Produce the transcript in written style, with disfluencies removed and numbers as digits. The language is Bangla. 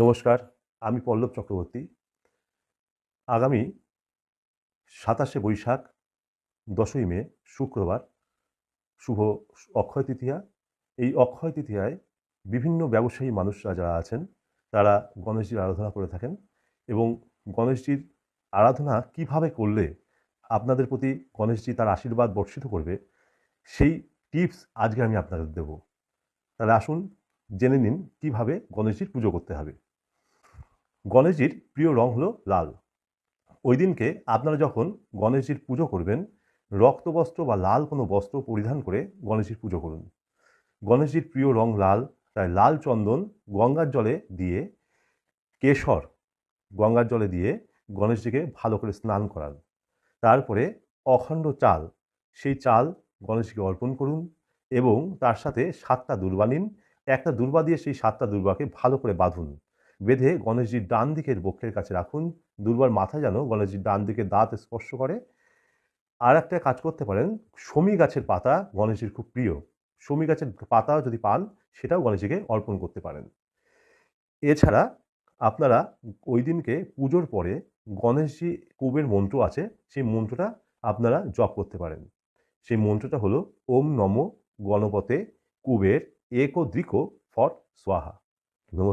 নমস্কার, আমি পল্লব চক্রবর্তী। আগামী ২৭শে বৈশাখ, ১০ই মে শুক্রবার শুভ অক্ষয় তৃতীয়া। এই অক্ষয় তৃতীয়ায় বিভিন্ন ব্যবসায়ী মানুষরা যারা আছেন তারা গণেশজির আরাধনা করে থাকেন এবং গণেশজির আরাধনা কিভাবে করলে আপনাদের প্রতি গণেশজি তার আশীর্বাদ বর্ষিত করবে, সেই টিপস আজকে আমি আপনাদের দেব। তাহলে আসুন জেনে নিন কিভাবে গণেশজির পুজো করতে হবে। গণেশজির প্রিয় রং হলো লাল। ওই দিনকে আপনারা যখন গণেশজির পুজো করবেন, রক্তবস্ত্র বা লাল কোনো বস্ত্র পরিধান করে গণেশজির পুজো করুন। গণেশজির প্রিয় রং লাল, তাই লাল চন্দন গঙ্গার জলে দিয়ে, কেশর গঙ্গার জলে দিয়ে গণেশজিকে ভালো করে স্নান করান। তারপরে অখণ্ড চাল, সেই চাল গণেশজিকে অর্পণ করুন এবং তার সাথে ৭টা দূর্বা নিন। একটা দূর্বা দিয়ে সেই ৭টা দূর্বাকে ভালো করে বাঁধুন। বেঁধে গণেশজির ডান দিকের বক্ষের কাছে রাখুন। দূর্বার মাথা যেন গণেশজির ডান দিকে দাঁত স্পর্শ করে। আর একটা কাজ করতে পারেন, শমী গাছের পাতা গণেশজির খুব প্রিয়। শমী গাছের পাতা যদি পান, সেটাও গণেশজিকে অর্পণ করতে পারেন। এছাড়া আপনারা ওই দিনকে পুজোর পরে গণেশজি কুবের মন্ত্র আছে, সেই মন্ত্রটা আপনারা জপ করতে পারেন। সেই মন্ত্রটা হলো ওম নমো গণপতে কুবের একদ্রিকো ফট স্বাহা। নমস্কার।